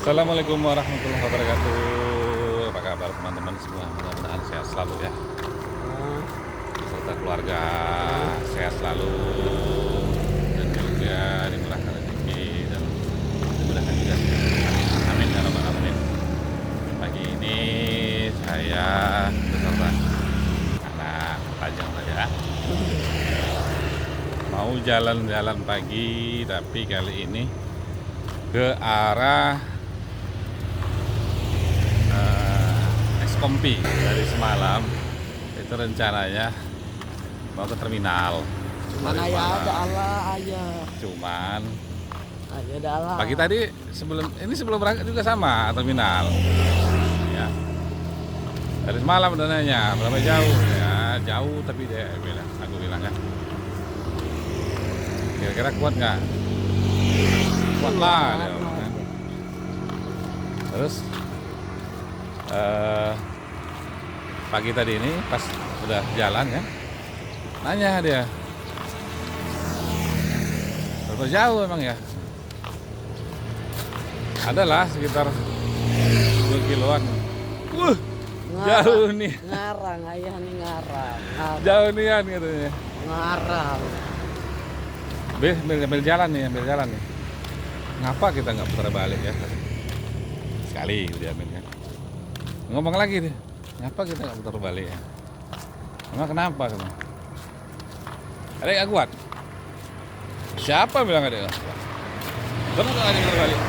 Assalamualaikum warahmatullahi wabarakatuh. Apa kabar teman-teman semua? Mudah-mudahan sehat selalu ya. Beserta keluarga sehat selalu dan juga dimurahkan rezeki dan dimudahkan juga. Amin ya rabbal alamin. Pagi ini saya beserta anak Pajang saja mau jalan-jalan pagi, tapi kali ini ke arah Kompi. Dari semalam itu rencananya mau ke terminal. Mana ya ada Allah aja. Cuman Ada Allah. pagi tadi sebelum berangkat juga sama terminal. Ya. Dari semalam udah nanya berapa jauh ya, jauh tapi dia bilang, aku bilang kan, kira-kira kuat nggak? Kuat lah dia bilang kan. Terus pagi tadi ini pas udah jalan kan, nanya dia berapa jauh emang ya. Adalah sekitar 2 kiloan. Jauh nih. Ngarang ayah nih ngarang. Jauh nih kan katanya. Ngarang. Ambil jalan nih. Ngapa kita nggak putar balik ya? Sekali dia ambil kan. Ngomong lagi deh. Ngapa kita nggak putar balik ya? Emang kenapa? Adek nggak kuat? Siapa bilang adek nggak kuat? Terus nggak ada putar balik?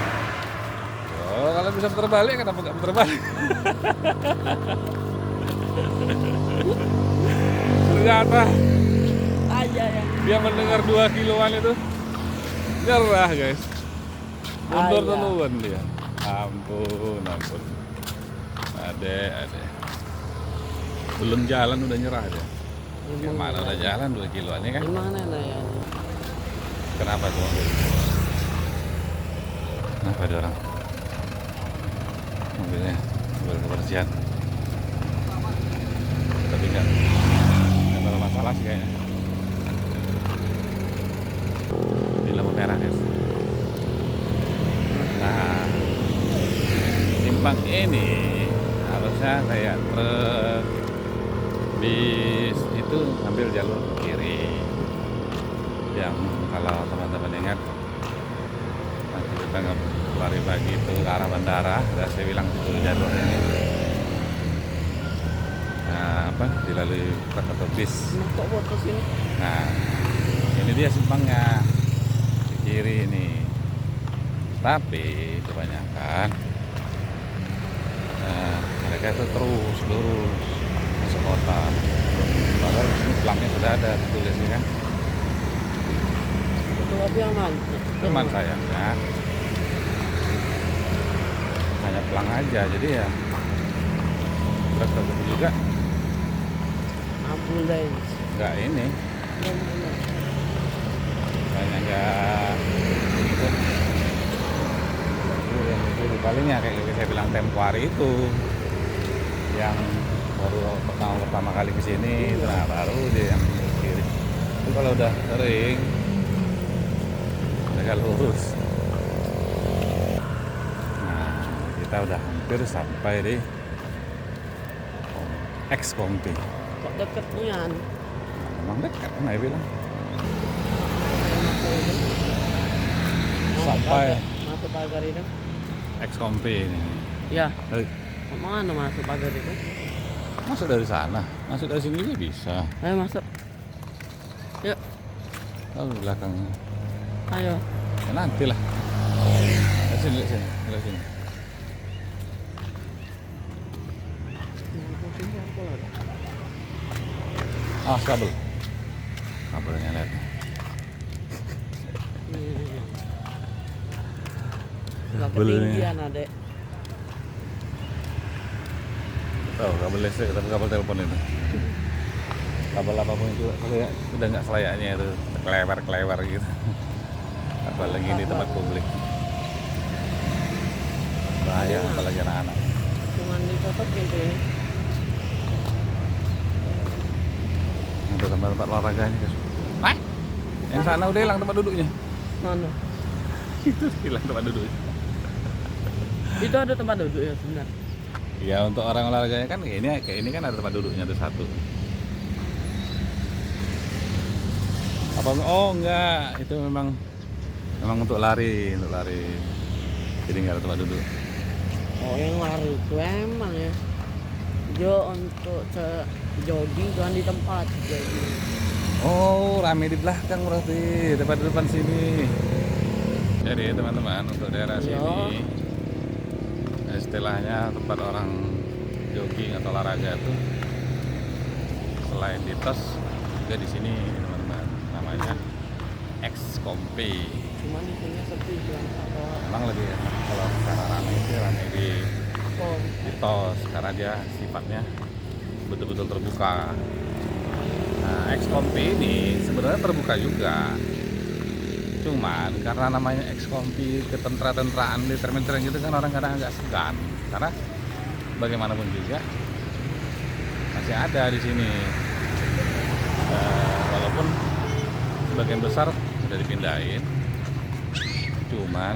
Oh, kalau bisa putar balik, kenapa nggak putar balik? Ternyata Aja ya. dia mendengar 2 kiloan itu nyerah guys. Mundur duluan dia. Ampun. Adek. Belum jalan udah nyerah aja. Gimana udah jalan 2 kiloan ini kan? Gimana ya? Kenapa tuh? Kenapa ada orang? Mobilnya kebersihan. Tapi nggak ada masalah sih kayaknya. Di lampu merah guys. Nah, simpang ini harusnya kayak truk, bis itu ambil jalur kiri. Yang kalau teman-teman ingat, nanti kita lari pagi itu ke arah bandara, udah saya bilang itu jalur ini. Nah, dilalui truk atau bis. Kok botos ini? Nah, ini dia simpangnya di kiri ini. Tapi kebanyakan mereka itu terus lurus masuk kota. Padahal di belakangnya sudah ada tulisnya kan. Itu lebih aman. Cuman sayangnya hanya pelang aja, jadi ya truk juga Ambulans. nggak ini, kayaknya nggak ikut. Itu palingnya kayak saya bilang tempo hari itu yang baru pertama kali kesini, nah baru dia yang kiri. Itu kalau udah sering mereka lurus. Nah, kita udah hampir sampai di Kompi. Kok deketnya? Memang dekat kan, saya bilang. Sampai masuk pagar itu? Kompi ini. Ya. Hei, Mana masuk pagar itu? masuk dari sana, masuk dari sini juga bisa. Ayo masuk. Yuk. Lalu di belakangnya. Ayo. Ya nantilah. Lihat sini. Kabelnya lihat. Nggak ketinggian adek. Tahu kabel listrik tapi kabel telepon itu. Kabel apapun itu udah nggak selayaknya itu kelewar gitu. Apalagi di tempat publik. Bahaya apalagi anak-anak. Cuman ditutup gitu ya. Untuk tempat-tempat olahraganya guys. Yang sana udah hilang tempat duduknya. Mana? Itu hilang tempat duduknya. Itu ada tempat duduk ya sebenarnya. Ya untuk orang olahraganya kan kayak ini kan ada tempat duduknya tuh satu. Apa oh enggak, itu memang untuk lari, Jadi nggak ada tempat duduk. Oh yang lari itu emang ya. Jo untuk jogging kan di tempat jogging. Oh, rame di belakang berarti, depan sini. Jadi teman-teman untuk daerah Iya. sini istilahnya tempat orang jogging atau olahraga itu selain di tos juga di sini teman-teman, namanya X-Kompi. Cuman di sini sepi bilang atau Emang lebih enak kalau secara rame itu rame di oh, tos karena dia sifatnya betul-betul terbuka. Nah, X-Kompi ini sebenarnya terbuka juga. Cuman karena namanya X-Kompi, ketentra-tentraan di termen-termen gitu kan orang kadang agak segan. Karena bagaimanapun juga masih ada di sini. Walaupun sebagian besar sudah dipindahin. Cuman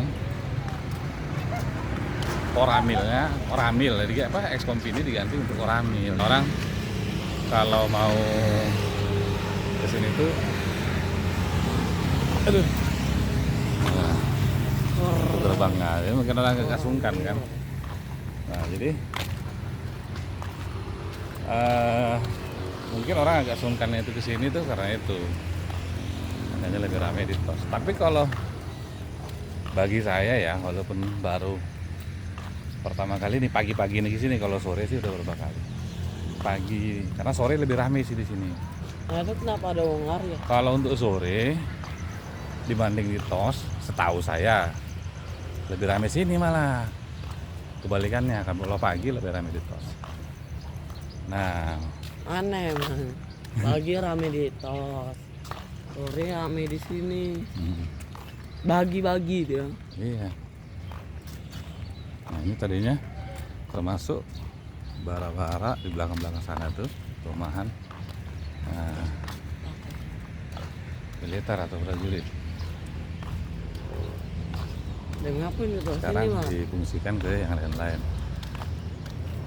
Oramil jadi apa X-Kompi ini diganti untuk Oramil. Orang kalau mau ke sini tuh aduh. Nah, terbangnya ya, mungkin orang agak sungkan kan. Nah, jadi mungkin orang agak sungkannya itu ke sini tuh karena itu. Makanya lebih ramai di tos. Tapi kalau bagi saya ya, walaupun baru pertama kali nih pagi-pagi nih di sini, kalau sore sih udah beberapa kali. Pagi, karena sore lebih ramai sih di sini. nah itu kenapa ada wong lari ya? Kalau untuk sore dibanding di tos, setahu saya lebih ramai sini malah. Kebalikannya, kalau pagi lebih ramai di tos. Nah, Aneh man. Pagi rame di tos, sore rame di sini. Bagi-bagi dia. iya. Nah ini tadinya termasuk bara-bara di belakang-belakang sana tuh perumahan. Nah, militer atau prajurit. Dan ngapain itu Sekarang sini mah? difungsikan ke yang lain-lain.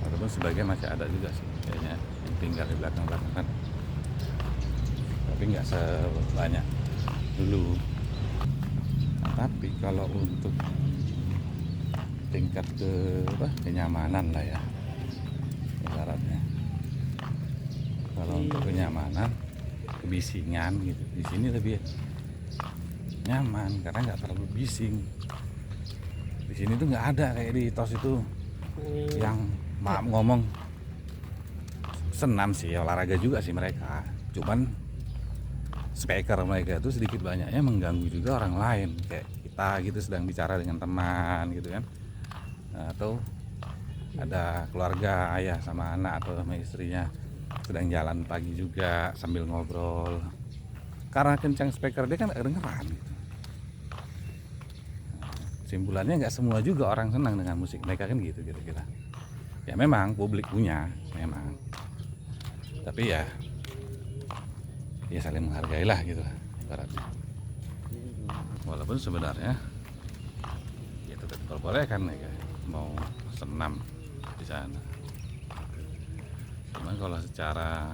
Walaupun sebagian masih ada juga sih kayaknya yang tinggal di belakang-belakang kan. Tapi nggak sebanyak dulu. Tapi kalau untuk tingkat kenyamanan lah ya ibaratnya. Kalau untuk kenyamanan, kebisingan gitu, di sini lebih nyaman karena nggak terlalu bising. Di sini tuh nggak ada kayak di tos itu yang maaf ngomong senam sih, olahraga juga sih mereka. Cuman speaker mereka itu sedikit banyaknya mengganggu juga orang lain, kayak kita gitu sedang bicara dengan teman gitu kan, atau ada keluarga ayah sama anak atau sama istrinya sedang jalan pagi juga sambil ngobrol. Karena kencang speaker dia kan kedengeran gitu. Simpulannya nggak semua juga orang senang dengan musik mereka kan gitu kira-kira. Ya memang publik punya memang, tapi ya saling menghargai lah gitu ibaratnya. Walaupun sebenarnya ya tetap diperbolehkan ya mau senam di sana. Cuman kalau secara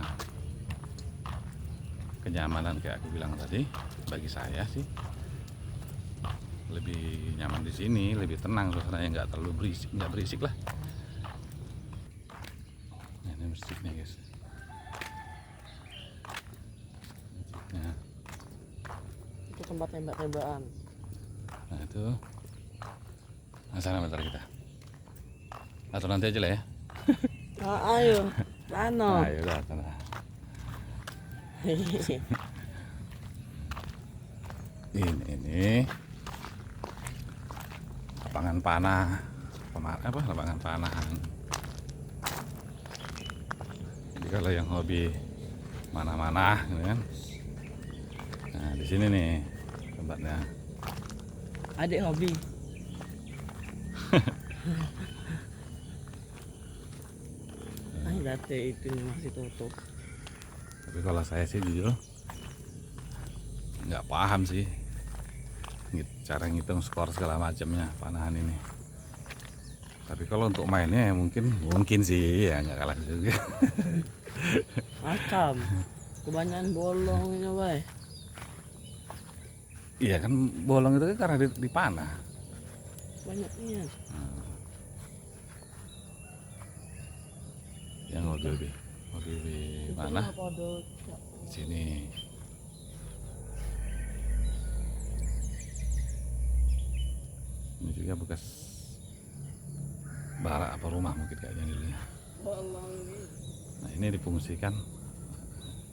kenyamanan kayak aku bilang tadi, bagi saya sih lebih nyaman di sini, lebih tenang suasananya, nggak terlalu berisik, nggak berisik lah. Nah, ini masjidnya guys. Masjidnya. Itu tempat tembak-tembakan. Nah itu. Nah sana bentar kita. Atau nanti aja lah ya. Ayo, sana. Nah yaudah sana. Ini lapangan panah, lapangan panahan. Jadi kalau yang hobi mana-mana, gitu kan. Nah di sini nih tempatnya. Adik hobi. Date itu masih tutup. Tapi kalau saya sih jujur nggak paham sih cara ngitung skor segala macamnya panahan ini. Tapi kalau untuk mainnya ya mungkin sih ya nggak kalah juga. Macam kebanyakan bolongnya, bay. Iya kan bolong itu kan karena dipanah. Banyaknya. Yang mobil di mana? Di sini. Ini juga bekas barak apa rumah mungkin kayaknya dulu ya. Nah ini difungsikan.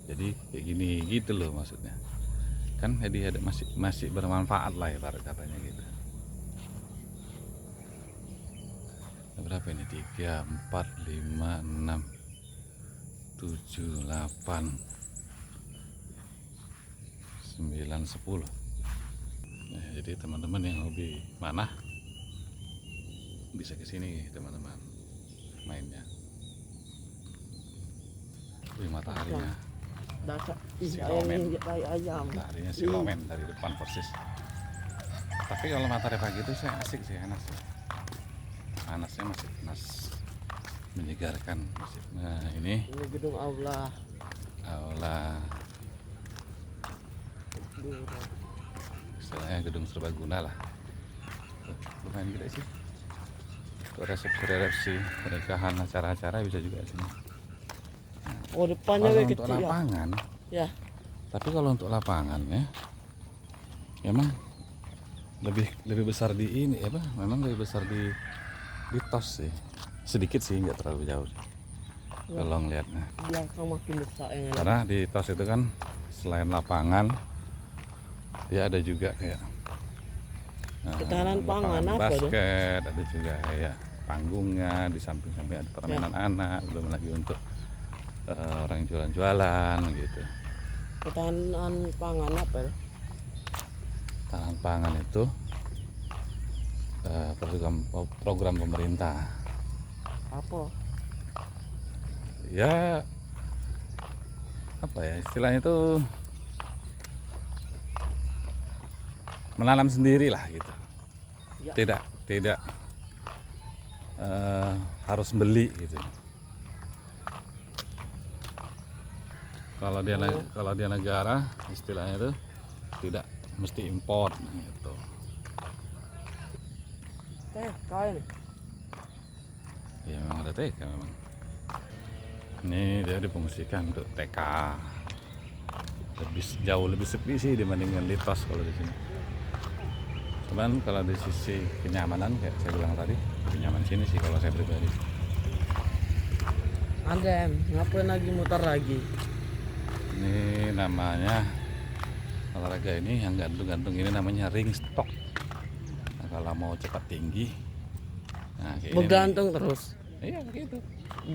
Jadi kayak gini gitu loh maksudnya. Kan jadi ada masih bermanfaat lah ya katanya gitu. Berapa ini? 3, 4, 5, 6, 7, 8, 9, 10. Nah, jadi teman-teman yang hobi mana bisa ke sini teman-teman mainnya. Wih, mataharinya Ayam. mataharinya silomen dari depan persis. Tapi kalau matahari pagi itu saya asik sih, enak sih. Panasnya masih panas, menyegarkan. Nah ini gedung aula. Istilahnya gedung serbaguna lah. Lumayan gede sih. Untuk resepsi pernikahan, acara-acara bisa juga sini. Oh, depannya Kalau kecil untuk lapangan ya. Tapi kalau untuk lapangannya memang lebih besar di ini apa? Memang lebih besar di tos sih. Sedikit sih, nggak terlalu jauh kalau ngeliatnya. Belakang makin besar yang Karena di tos itu kan selain lapangan ya ada juga kayak ketahanan pangan apa basket, ada juga kayak panggungnya, di samping-samping ada permainan anak, belum lagi untuk orang jualan-jualan gitu. Ketahanan pangan apa ya? Ketahanan pangan itu program pemerintah. Apa? Ya apa ya istilahnya itu, menanam sendiri lah gitu. Ya. Tidak harus beli gitu. Kalau dia negara istilahnya itu tidak mesti import gitu. Kain. Ya memang ada TK memang. Ini dia difungsikan untuk TK. Jauh lebih sepi sih dibandingkan di tos kalau di sini. Cuman kalau di sisi kenyamanan kayak saya bilang tadi, lebih nyaman sini sih kalau saya pribadi. Ada ngapain lagi muter lagi? Ini namanya olahraga ini yang gantung-gantung ini namanya ring stok. Nah, kalau mau cepat tinggi, nah kayak bergantung ini terus. Iya begitu.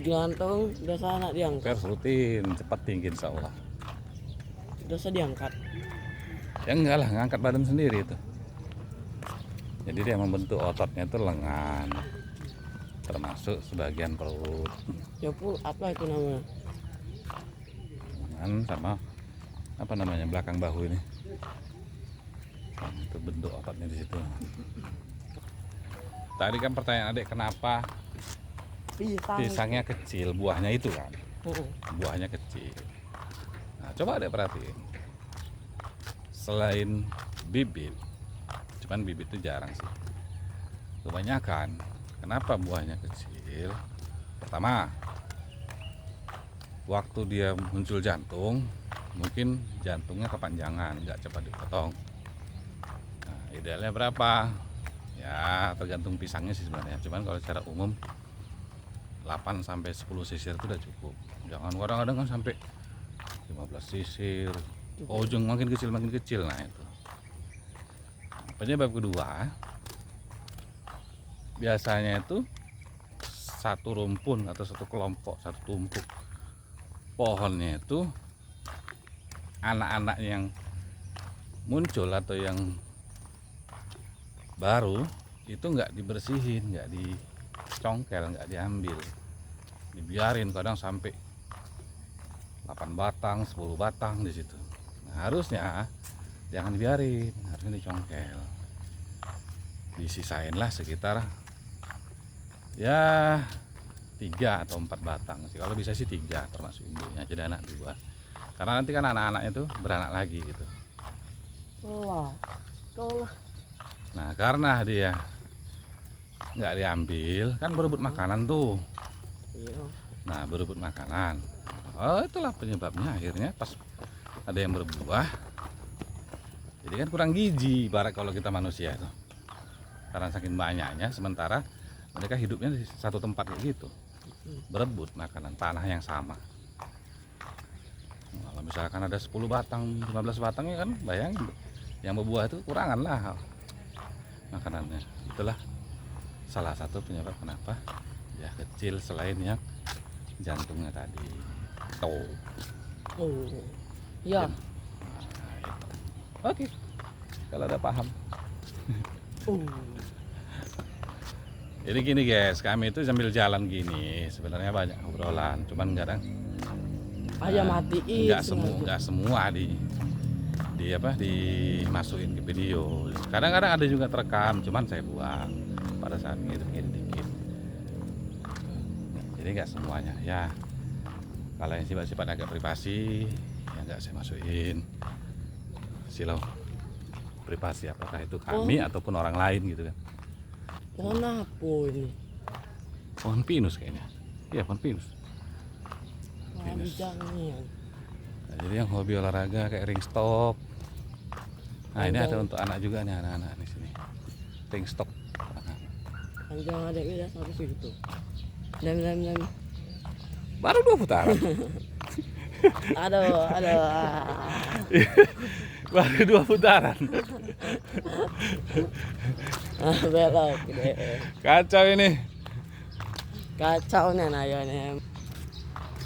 Gantung udah sana diangkat. Harus rutin, cepat tinggi insya Allah. Udah diangkat. Ya enggak lah, ngangkat badan sendiri itu. Jadi dia membentuk ototnya itu lengan, termasuk sebagian perut. Ya pul, apa itu namanya? Lengan sama apa namanya belakang bahu ini. Nah, itu bentuk ototnya di situ. Tadi kan pertanyaan adik kenapa pisangnya kecil, buahnya itu kan. Buahnya kecil. Nah, coba adek perhatiin. Selain bibit, cuman bibit itu jarang sih. Kebanyakan, kenapa buahnya kecil? Pertama, waktu dia muncul jantung, mungkin jantungnya kepanjangan, nggak cepat dipotong. Nah, idealnya berapa? Ya tergantung pisangnya sih sebenarnya. Cuman kalau secara umum 8 sampai 10 sisir itu udah cukup. Jangan kadang-kadang kan sampai 15 sisir. Ujung makin kecil. Nah itu. Penyebab kedua, biasanya itu satu rumpun atau satu kelompok, satu tumpuk pohonnya itu anak-anak yang muncul atau yang baru itu nggak dibersihin, nggak dicongkel, nggak diambil, dibiarin kadang sampai 8 batang, 10 batang di situ. Nah, harusnya jangan dibiarin, harusnya dicongkel. Disisainlah sekitar Ya 3 atau 4 batang sih. Kalau bisa sih 3 termasuk induknya, jadi anak 2. Karena nanti kan anak-anaknya itu beranak lagi gitu. Wah, tolong. Nah karena dia nggak diambil kan berebut makanan tuh. Iya. Nah berebut makanan. Oh itulah penyebabnya akhirnya pas ada yang berbuah. Jadi kan kurang gizi ibarat kalau kita manusia itu. Karena saking banyaknya, sementara mereka hidupnya di satu tempat kayak gitu. Berebut makanan tanah yang sama. Kalau misalkan ada 10 batang, 15 batang ya kan bayangin. Yang berbuah itu kurangan lah makanannya. Itulah salah satu penyebab kenapa dia kecil selain yang jantungnya tadi. Tuh. Oh. Ya. Nah, itu. Oke. Kalau udah paham. Jadi gini guys, kami itu sambil jalan gini sebenarnya banyak obrolan, cuman kadang Ayam matiin. nggak semua dimasukin ke video. Kadang-kadang ada juga terekam, cuman saya buang pada saat itu dikit. Jadi nggak semuanya ya. Kalau yang sifat-sifat agak privasi, ya nggak saya masukin. Silau privasi apakah itu kami ataupun orang lain gitu kan. Pohon apa ini? Pohon pinus kayaknya. Iya pohon pinus. Jangan. Nah, jadi yang hobi olahraga kayak ring stop. Nah ini ada untuk anak juga nih, anak-anak di sini. Ring stop. Panjang ada ya harus gitu. Lem. Baru 2 putaran. Aduh. Baru 2 putaran. Belok deh. Kacau ini. Kacau nih ayahnya.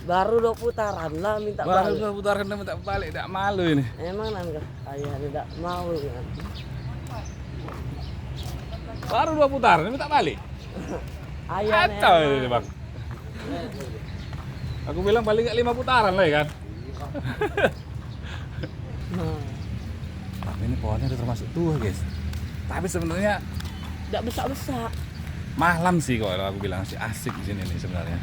Baru 2 putaran lah minta Baru balik. 2 putaran udah minta balik, tidak malu ini. Emang nanti ayah tidak mau kan? Baru 2 putaran minta balik. Kacau ini bang. Aku bilang paling nggak 5 putaran lah ya kan. Tapi ini pohonnya udah termasuk tua guys. Tapi sebenarnya tidak besar. malam sih kalau aku bilang sih asik di sini nih sebenarnya.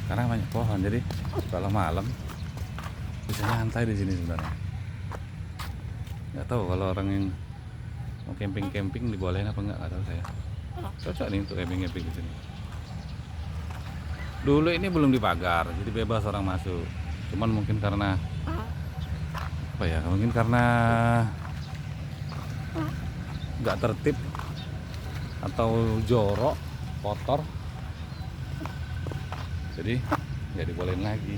Karena banyak pohon, jadi kalau malam bisa nyantai di sini sebenarnya. Nggak tahu kalau orang yang mau camping dibolehin apa nggak tahu saya. Cocok nih untuk camping di sini. Dulu ini belum dipagar, jadi bebas orang masuk. Cuman mungkin karena apa ya? Mungkin karena nggak tertib atau jorok, kotor. Jadi nggak dibolehin lagi.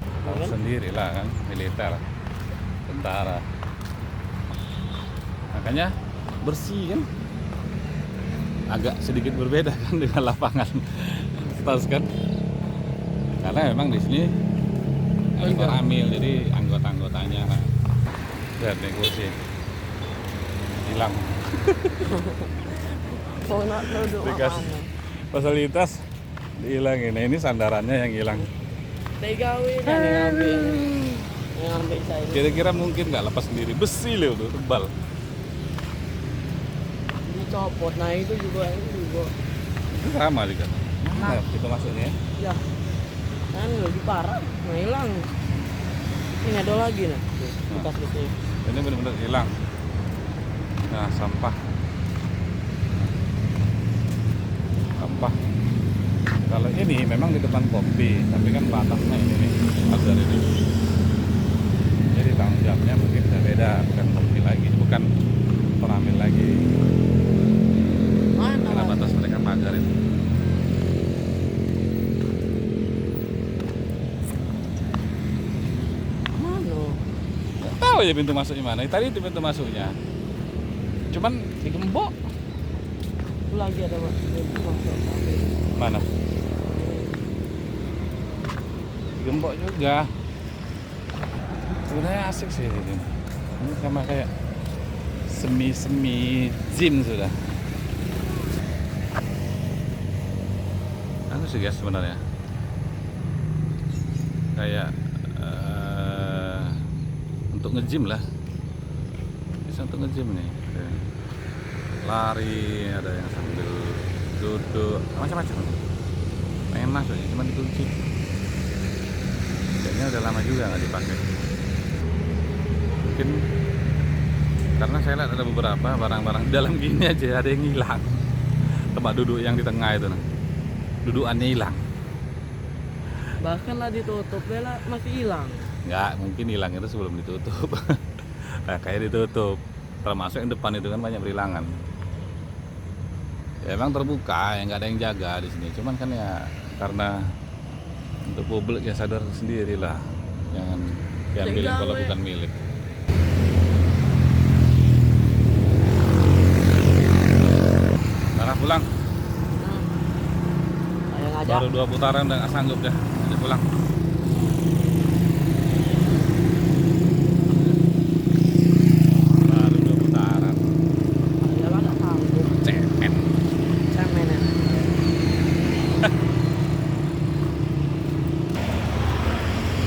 Tahu sendiri lah kan, militer, tentara. Makanya bersih kan. Agak sedikit berbeda kan dengan lapangan. Terus kan. Karena memang di sini ada amil, jadi anggota-anggotanya lihat nih kursi hilang. Mau nak duduk Dikasih fasilitas dihilangin. Nah, ini sandarannya yang hilang. Tegawi kan yang ngambil saya. Kira-kira mungkin nggak lepas sendiri, besi loh tuh tebal. Dicopot, nah itu juga. Sama juga. Nah, itu masuknya. Ya, kan lebih parah, nah hilang. Ini ada lagi nah, bekas-bekasnya. Ini benar-benar hilang. Nah, sampah. Kalau ini memang di depan kopi, tapi kan batasnya ini nih, pagar ini. Jadi tanggung jawabnya mungkin beda, bukan kopi lagi, bukan penamil lagi. Karena batas mereka pagar itu. Mana? Nggak tahu ya pintu masuknya mana. Tadi itu pintu masuknya. Cuman digembok. Itu lagi ada masuk. Mana? Digembok juga. Sebenarnya asik sih ini. Ini sama kayak semi gym sudah. Aku sih guys sebenarnya. Kayak untuk nge-gym lah. Bisa untuk nge-gym nih. lari, ada yang sambil duduk, macam-macam. Pengen masuk ya, cuma dikunci. Kayaknya udah lama juga nggak dipakai. Mungkin karena saya lihat ada beberapa barang-barang di dalam gini aja ada yang hilang. Tempat duduk yang di tengah itu, dudukannya hilang. Bahkan lah ditutup, bela masih hilang. Nggak, mungkin hilang itu sebelum ditutup. Nah, kayak ditutup. Termasuk yang depan itu kan banyak berilangan. Ya, emang terbuka, ya nggak ada yang jaga di sini. Cuman kan ya karena untuk publik ya sadar sendiri lah, jangan diambil kalau bukan milik. Arah pulang. Saya ngajak. Baru 2 putaran udah nggak sanggup dah. Udah pulang. Baru 2 putaran. Saya lah nggak sanggup. Cemen. Cemen ya.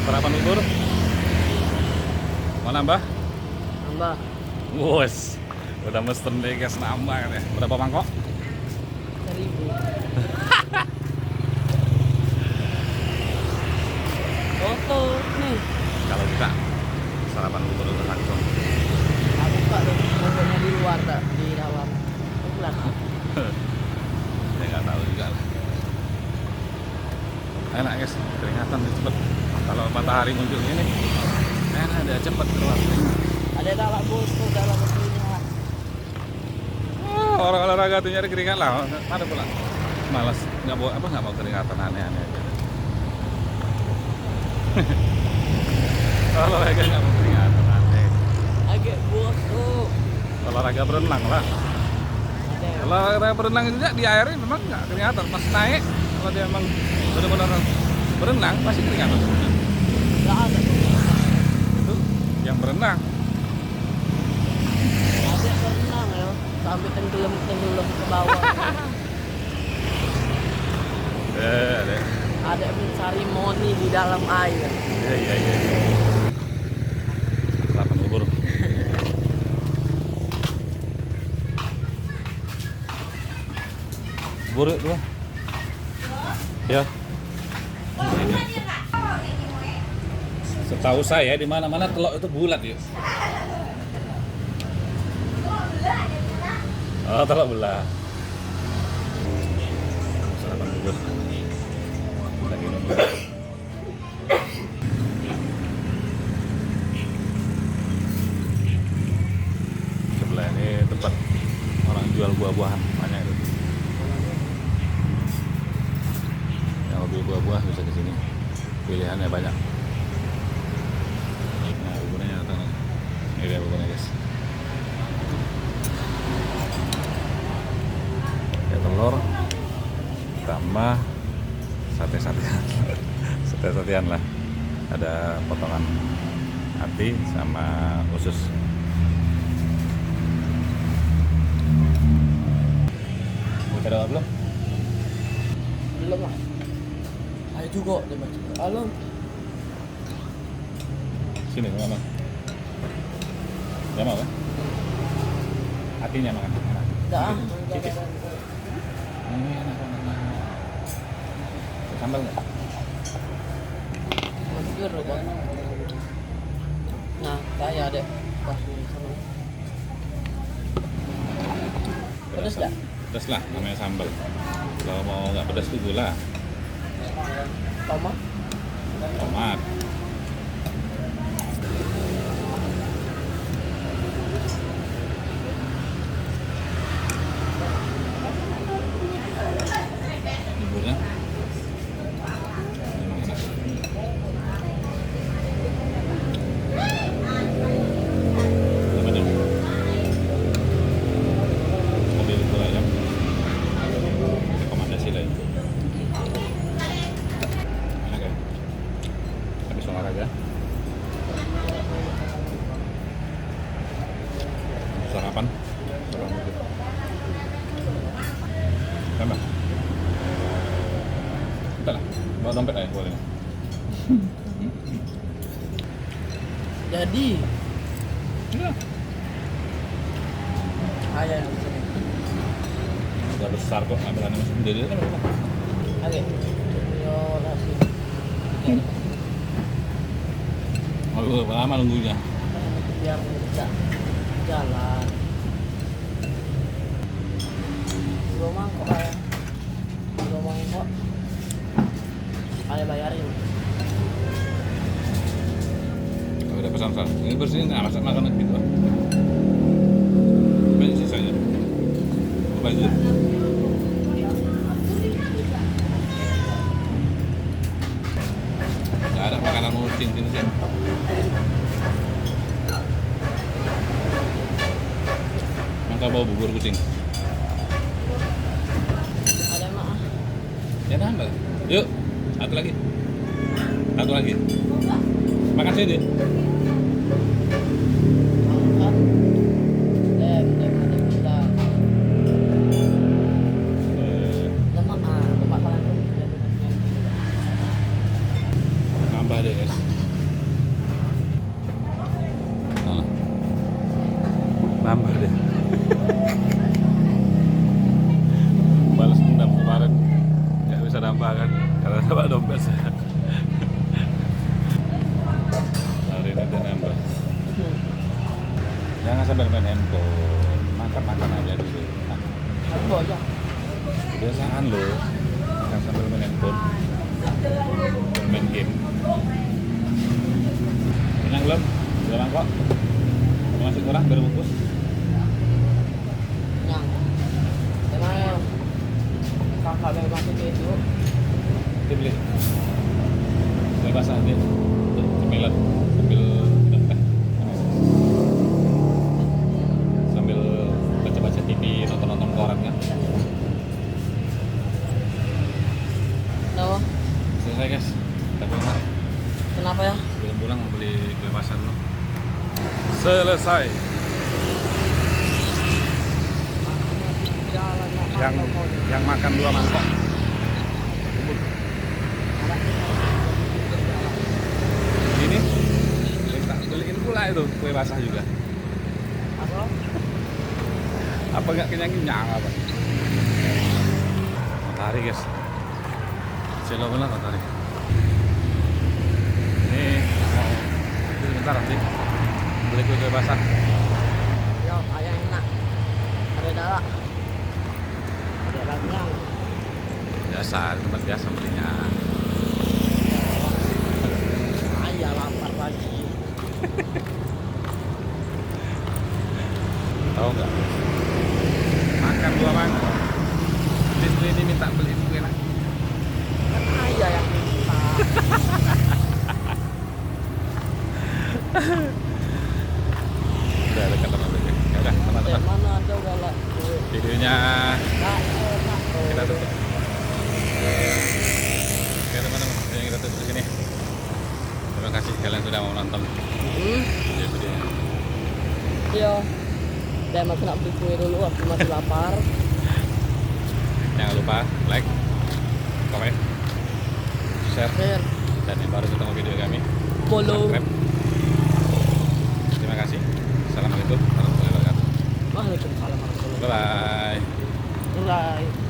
Sarapan bubur. Mau nambah? Nambah. Wos. Udah mesen deh guys, nambah ya. Berapa mangkok? 1.000. Foto nih. Kalau buka sarapan bubur udah langsung. Aku buka tuh, fotonya di luar tak, di dalam. Bulan. Ya nggak tahu juga lah. Enak guys, keringatan cepet. Kalau matahari muncul ini, enak dia cepet keluar. Ada dalam botol, dalam keringat. Orang olahraga tuh nyari keringat lah. Mana pula? Malas, nggak mau keringatan aneh-aneh aja. Olahraga nggak mau keringatan aneh. Agak bosok. Olahraga berenang lah. Ada. Olahraga berenang juga di air memang nggak keringatan. Pas naik, kalau dia emang benar-benar berenang pasti keringatan. Nggak ada. Itu yang berenang. Ada berenang ya, sampai tenggelam ke bawah. Ada. Ada mencari moni di dalam air. Iya. Sarapan bubur. Bubur dua. Ya. Setahu saya di mana-mana telur itu bulat ya. Oh, telur bulat. Sarapan bubur. Lagi nunggu. Sebelah ini tempat orang jual buah-buahan banyak itu. Yang hobi buah-buah bisa ke sini. Pilihannya banyak. Nah, buburnya datang. Ini dia buburnya guys. Ya, telur tambah sate-satean lah, ada potongan hati sama usus. Udah ada belum? Belum lah. Ayo juga dia baca. Halo. Sini kemana? Gak mau kan? Hatinya makan. Dah. Cicip. Ini enak. Sambal nggak? Masker loh bang. Nah, saya ada. Pas di sana. Pedas nggak? Pedas lah, namanya sambal. Kalau mau nggak pedas tuh gula, Tomat? tomat. Buburnya memang enak. Gimana? Ambil bubur ayam. Rekomendasi lah ini. Enak ya? Habis olahraga. Sarapan. Tambah. Entar lah, bawa dompet aja boleh. Jadi, Iya. saya yang sini. Udah besar kok, ambilannya masih sendiri kan berapa? Oke. Yo nasi. Oh, berapa lama nunggunya? Biar bisa jalan. Dua mangkok ya. Dua mangkok. Ayo bayarin. Oh, udah pesan sal. Ini bersihin nggak masak makanan gitu lah. Banyak sisanya. Apa aja? Nggak ada makanan kucing sini sih. Mangka bau bubur kucing. Ada mah. Ya nambah. Yuk, satu lagi. Satu lagi. Makan sini. Makan. Dem ada kita. Lemak lemak kalian tuh. Nambah deh guys. Nah. Nambah deh. Balas dendam kemarin nggak bisa nambah kan karena dapat dompet saya. Hari ini udah nambah. Jangan sambil main handphone, makan aja dulu. Nah, Satu aja. kebiasaan lo makan sambil main handphone, main game. Kenyang belum? Belum mangkok? Masih kurang baru bungkus? Yang. Emangnya kakak yang masuk itu. Dibeli. Saya basah dia. Cemilan sambil minum teh. Sambil baca-baca TV, nonton-nonton koran kan. No. Selesai guys. Kita pulang. Kenapa ya? Belum pulang mau beli kue pasar dulu. Selesai. Jalan Yang makan 2 mangkok. Ini beliin pula itu kue basah juga. Apa? Apa nggak kenyang apa? Matahari guys. Selo benar matahari. Ini mau sebentar nanti beli kue basah. Yo, ayam enak. Ada darah. Ada ragam. Biasa, tempat biasa belinya. Ayah lapar lagi. Tahu nggak? Makan 2 mangkok. Istri ini minta beliin kue lagi. Kan ayah yang minta. Udah dekat sama beli. Ya udah teman-teman. Mana ada galak. Videonya Nah, enak. kita tutup. Oke teman-teman, video kita tutup di sini. Terima kasih kalian sudah mau nonton video-videonya. Iya. Saya masih nak beli kue dulu, aku masih lapar. Jangan lupa like, komen, share, Share. dan yang baru ketemu video kami Follow. subscribe. Terima kasih. Assalamualaikum warahmatullahi wabarakatuh. Waalaikumsalam warahmatullahi Bye bye. wabarakatuh. Bye.